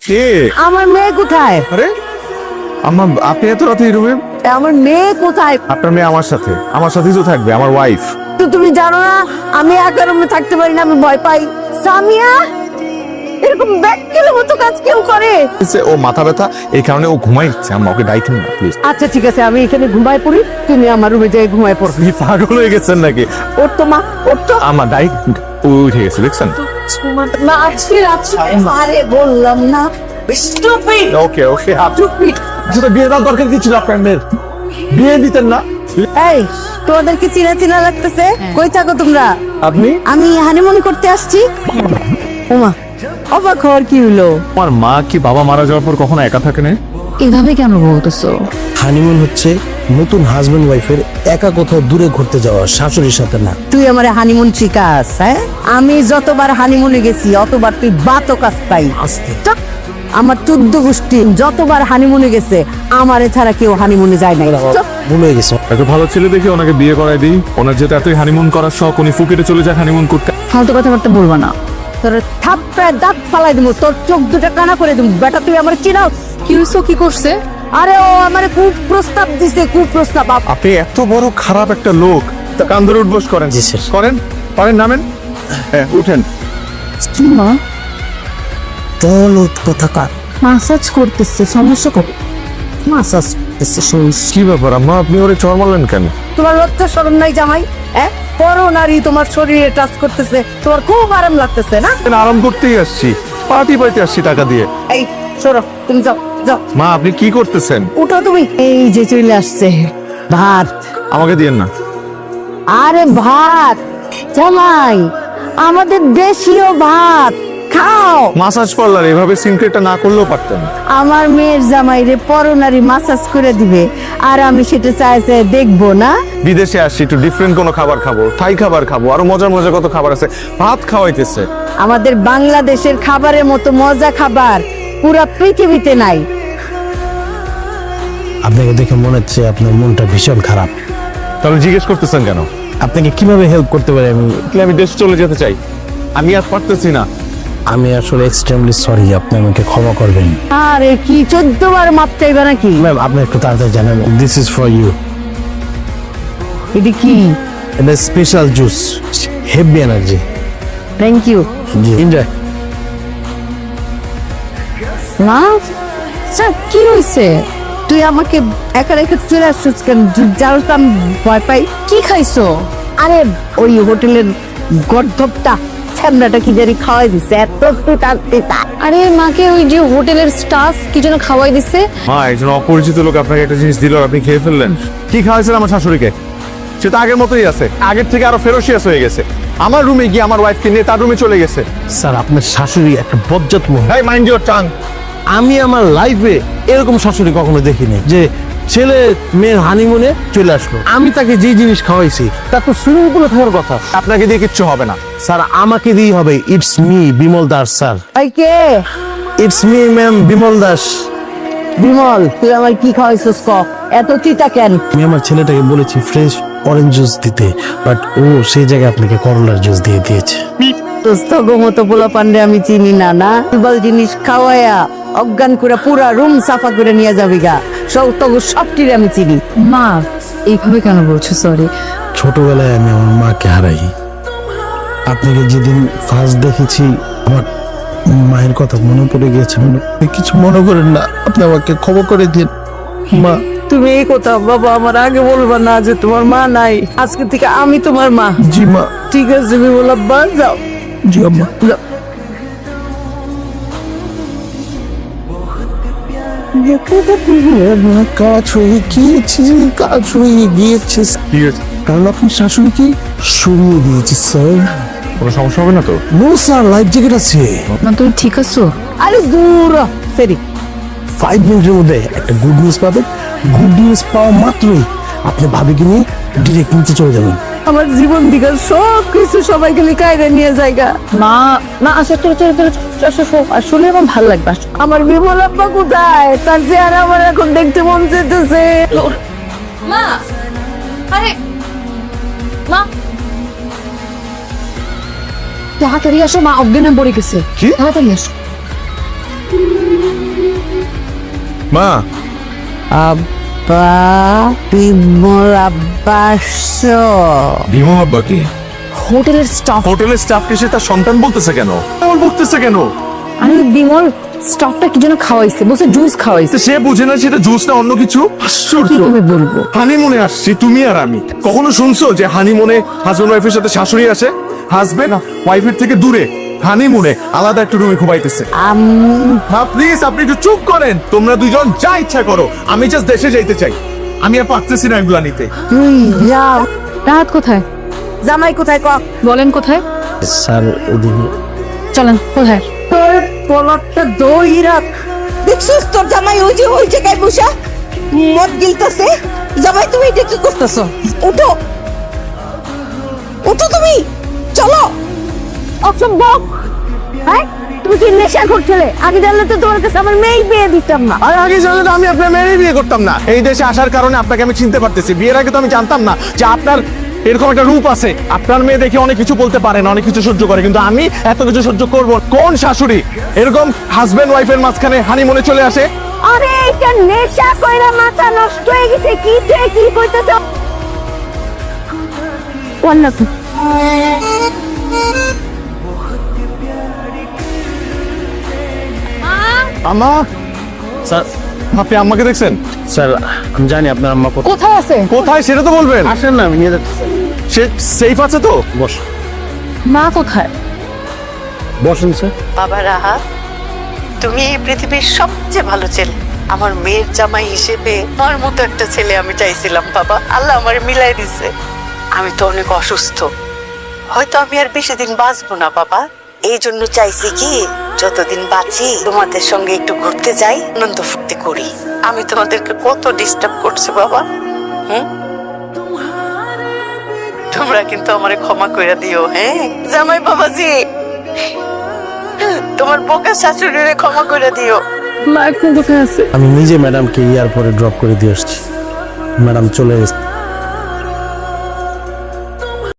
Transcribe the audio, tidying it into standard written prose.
কে? আমার মেয়ে কোথায়? আরে আম্মা, আপনি এত রাতে এই রুমে? আমার মেয়ে কোথায়? আপনার মেয়ে আমার সাথেই তো থাকবে, আমার ওয়াইফ। তো তুমি জানো না আমি একা রুমে থাকতে পারি না, আমি ভয় পাই। সামিয়া এরকম ব্যাককেলের মতো কাজ কেউ করে? ও মাথা ব্যথা, এই কারণে ও ঘুমাইছে। আম্মা ওকে ডাইকেন না প্লিজ। আচ্ছা ঠিক আছে, আমি এখানে ঘুমায় পড়ি, তুমি আমার রুমে যাই ঘুমায় পড়ো। আপনি পাগল হয়ে গেছেন নাকি? ওর তো মা, ওর তো আম্মা ডাইক, ও উঠে গেছে দেখছেন? না, আজকে রাত্রে আরে বললাম না স্টুপিড ওকে ওকে, স্টুপিড। যেটা বিয়ে দেওয়ার দরকার কি ছিল আপনার মেয়ের? বিয়ে দিতেন না? এই তোমাদের কি চিনা চিনা লাগতেছে? কই থাকো তোমরা? আপনি? আমি হানিমুন করতে আসছি। ওমা, অবাক হওয়ার কি হলো? আমার মা কি বাবা মারা যাওয়ার পর কখনো একা থাকে না? এভাবে কেন বলতেছো? হানিমুন হচ্ছে নতুন হাজবেন্ড ওয়াইফের একা কোথাও দূরে ঘুরতে যাওয়া, শাশুড়ির সাথে না। তুই আমার হানিমুন শিখাস? হ্যাঁ, আমি যতবার হানিমুনে গেছি অতবার তুই বাতো কাস্তাই। আস্তে। আমার 14 গোষ্ঠী যতবার হানিমুনে গেছে আমারে ছাড়া কেউ হানিমুনে যায় নাই। চুপ। ভুল হয়ে গেছে। এত ভালো ছেলে দেখে ওনাকে বিয়ে করাই দিই। ওনার যেটা এতই হানিমুন করার শখ, উনি ফুকেটে চলে যায় হানিমুন করতে। ফালতু কথাবার্তা বলবা না, তোর থাপ্পড়ায় দাঁত ফালাই দিব, তোর চোখ দুটো কানা করে দিব। বেটা তুই আমার চিনাস? কি হইছে? কি করছে? আরে ও আমারে খুব প্রস্তাব দিছে, খুব প্রস্তাব। আপনি এত বড় খারাপ একটা লোক, তা কান ধরে উঠবস করেন? জি স্যার। করেন করেন, নামেন। হ্যাঁ উঠেন। মা চলো কোথাকার মাসাজ করতেছে, সমস্যা কবে? মাসাজ করতেছে সমস্যা। কি ব্যাপার আম্মা, আপনি ওরে চড় মারলেন কেন? তোমার লজ্জা শরম নাই জামাই? হ্যাঁ, পরো নারী তোমার শরীরে টাচ করতেছে, তোমার খুব আরাম লাগতেছে না? আরাম করতেই আসছি, পার্টি পাইতে আসছি টাকা দিয়ে। এই সরো, তুমি যাও যাও। মা আপনি কি করতেছেন? উঠো তুমি। এই যে চলে আসছে ভাত। আমাকে দিয়েন না। আরে ভাত জামাই, আমাদের দেশীয় ভাত খাও। মাসাজ পার্লার এভাবে সিনক্রেটটা না করলেও পারতেন। আমার মেয়ের জামাই রে পরনারী মাসাজ করে দিবে, আর আমি সেটা চাইছে দেখবো না? বিদেশে আসছি, একটু ডিফারেন্ট কোনো খাবার খাবো, থাই খাবার খাবো, আরো মজার মজার কত খাবার আছে। ভাত খাওয়াইতেছে। আমাদের বাংলাদেশের খাবারের মতো মজা খাবার পুরা পৃথিবীতে নাই। আপনাকে দেখে মনে হচ্ছে আপনার মনটা ভীষণ খারাপ। তাহলে জিজ্ঞেস করতেছেন কেন? আপনাকে কিভাবে হেল্প করতে পারি আমি? আমি দেশে চলে যেতে চাই, আমি আর পারতেছি না। আমি আসলে এক্সট্রিমলি সরি, আপনি আমাকে ক্ষমা করবেন। আরে কি 14 বার মাপ চাইবে নাকি? ম্যাম আপনি একটু তাড়াতাড়ি জানেন, দিস ইজ ফর ইউ। এটা কি? এটা special juice, heavy energy. Thank you. জি এনজয়। না স্যার, কি হয়েছে? তুই আমাকে একা রেখে চলে আসছিস কেন? যাও তো, আমি ভয় পাই। কি খাইছো? আরে ওই হোটেলের গর্ধবটা ছ্যামড়াটা কি জানি খাওয়াই দিছে, এত তিতা। আরে মাকে ওই যে হোটেলের স্টাফ কি যেন খাওয়াই দিছে। মা, একজন অপরিচিত লোক আপনাকে একটা জিনিস দিল, আপনি খেয়ে ফেললেন। কি খাওয়াইছেন আমার শাশুড়িকে? সে তো আগের মতোই আছে, আগের থেকে আরো ফেরোসিয়াস হয়ে গেছে। আমার রুমে গিয়ে আমার ওয়াইফকে নিয়ে তার রুমে চলে গেছে। স্যার আপনার শাশুড়ি একটা বজ্জাত মহিলা। এই মাইন্ড ইওর টাং। আমি আমার লাইফে এরকম শাশুড়ি কখনো দেখিনি যে ছেলে মেয়ের হানিমুনে চলে আসলো। আমি তাকে যে জিনিস খাওয়াইছি তার তো সুইমিং পুলে থাকার কথা। আপনাকে দিয়ে কিচ্ছু হবে না। স্যার আমাকে দিয়ে হবে। It's me Bimal Das sir. ওই কে? It's me ma'am Bimal Das. Bimal, তুই আমার কি খাওয়াইছিস ক? এত তিতা কেন? আমি আমার ছেলেটাকে বলেছি ফ্রেশ অরেঞ্জ জুস দিতে, বাট ও সেই জায়গায় আপনাকে করলার জুস দিয়ে দিয়েছে। দোস্ত গোমতো পোলা পান্ডে আমি চিনি না, না বল জিনিস খাওয়ায়া অজ্ঞান করে পুরা রুম সাফা করে নিয়ে যাবি গা। সবটির আমি চিনি। মা এইভাবে কেন বলছো? সরি। ছোটবেলায় আমি আমার মাকে হারাই। আপনাকে যেদিন ফার্স্ট দেখেছি আমার মায়ের কথা মনে পড়ে গিয়েছে। আপনি কিছু মনে করেন না, আপনি আমাকে ক্ষমা করে দিন মা। তুমি এই কথা বাবা আমার আগে বলবা না যে তোমার মা নাই। আজকে থেকে আমি তোমার মা। জি মা। ঠিক আছে বিমল আব্বা, যাও জি আম্মা। যাও। কাজ হয়ে গিয়েছে, কাজ হয়ে গিয়েছে, ঠিক আছে, কারণ আপনি শাশুড়িকে সরিয়ে দিয়েছি স্যার। কোনো সমস্যা হবে না তো? নো স্যার, লাইফ জ্যাকেট আছে। না তুমি ঠিক আছো? আরে দূর সেরি। 5 মিনিটের মধ্যে একটা গুড নিউজ পাবেন। গুড নিউজ পাওয়া মাত্রই আপনি ভাবিকে নিয়ে ডিরেক্ট নিচে চলে যাবেন। আমার জীবন দিকে সব কিছু সবাইকে কায়দা নিয়ে জায়গা। মা না আসলে আসলে আমার ভালো লাগবে। আমার বিমল আব্বা কোথায়? তার চেহারা আমার এখন দেখতে মন চাইতেছে। মা আরে মা তাড়াতাড়ি আসো, মা অজ্ঞান হয়ে পড়ে গেছে। কি? তাড়াতাড়ি আসো। মা, আব্বা বিমল আব্বা আসছো? ভীমা আব্বা কি? হোটেলের স্টাফ। হোটেলের স্টাফকে সে তার সন্তান বলতেছে কেন? এমন বলতেছে কেন? আমি বিমল স্টাফটা কি যেন খাওয়াইছে, বলছে জুস খাওয়াইছে। সে বুঝে না সেটা জুস না অন্য কিছু। আশ্চর্য। কিভাবে বলবো? হানিমুনে আসছি তুমি আর আমি। কখনো শুনছো যে হানিমুনে হাজবেন্ড ওয়াইফের সাথে শাশুড়ি আসে? হাজবেন্ড ওয়াইফের থেকে দূরে হানিমুনে আলাদা একটা রুমে ঘুমাইতেছে। আম্মু হ্যাঁ প্লিজ আপনি একটু চুপ করেন। তোমরা দুইজন যা ইচ্ছা করো, আমি জাস্ট দেশে যাইতে চাই। আমি আর পারতেছি না এগুলা নিতে। তুই যাও। রাহাত কোথায়? জামাই কোথায় ক? বলেন কোথায়? স্যার ওদিকে চলেন কোথায়? তোর পলকটা দইরা দেখছিস? তোর জামাই ওই জায়গায় বসে মদ গিলতেছে। জামাই তুমি এটা কি করতেছো? উঠো উঠো, তুমি চলো। অসম্ভব। হ্যাঁ, তুমি কি নেশা করছিলে? আগে জানলে তো তোমার কাছে আমার মেয়ে বিয়ে দিতাম না। আর আগে জানলে তো আমি আপনার মেয়েরই বিয়ে করতাম না। এই দেশে আসার কারণে আপনাকে আমি চিনতে পারতেছি। বিয়ের আগে তো আমি জানতাম না যে আপনার এরকম একটা রূপ আছে। আপনার মেয়ে দেখে অনেক কিছু বলতে পারে না, অনেক কিছু সহ্য করে, কিন্তু আমি এত কিছু সহ্য করব? কোন শাশুড়ি এরকম হাজবেন্ড ওয়াইফের মাঝখানে হানিমুনে চলে আসে? আরে এটা নেশা কইরা মাথা নষ্ট হয়ে গেছে। কি তুই কি কইতেছ? ওয়াল্লাহ আম্মা, স্যার আপনি আম্মাকে দেখছেন? স্যার আমি জানি আপনার আম্মা কোথায়। কোথায় আছে? কোথায় সেটা তো বলবেন। আসেন না, আমি নিয়ে যাচ্ছি। সে সেফ আছে তো? বস, মা কোথায়? বসেন স্যার। বাবা রাহা, তুমি এই পৃথিবীর সবচেয়ে ভালো ছেলে। আমার মেয়ের জামাই হিসেবে আমার মতো একটা ছেলে আমি চাইছিলাম বাবা। আল্লাহ আমার মিলাই দিছে। আমি তো অনেক অসুস্থ, হয়তো আমি আর বেশি দিন বাঁচবো না বাবা। এই জন্য চাইছি কি যতদিন বাঁচি তোমাদের সঙ্গে একটু ঘুরতে যাই, আনন্দ ফুর্তি করি। আমি তোমাদেরকে কত ডিস্টার্ব করছি বাবা। তোমরা কিন্তু আমারে ক্ষমা করে দিও। হ্যাঁ জামাই বাবাজি, তোমার বোকা শাশুড়িরে ক্ষমা করে দিও। মা এখন কোথায় আছে? আমি নিজে ম্যাডামকে এয়ারপোর্টে ড্রপ করে দিয়ে আসছি। ম্যাডাম চলে এসেছে।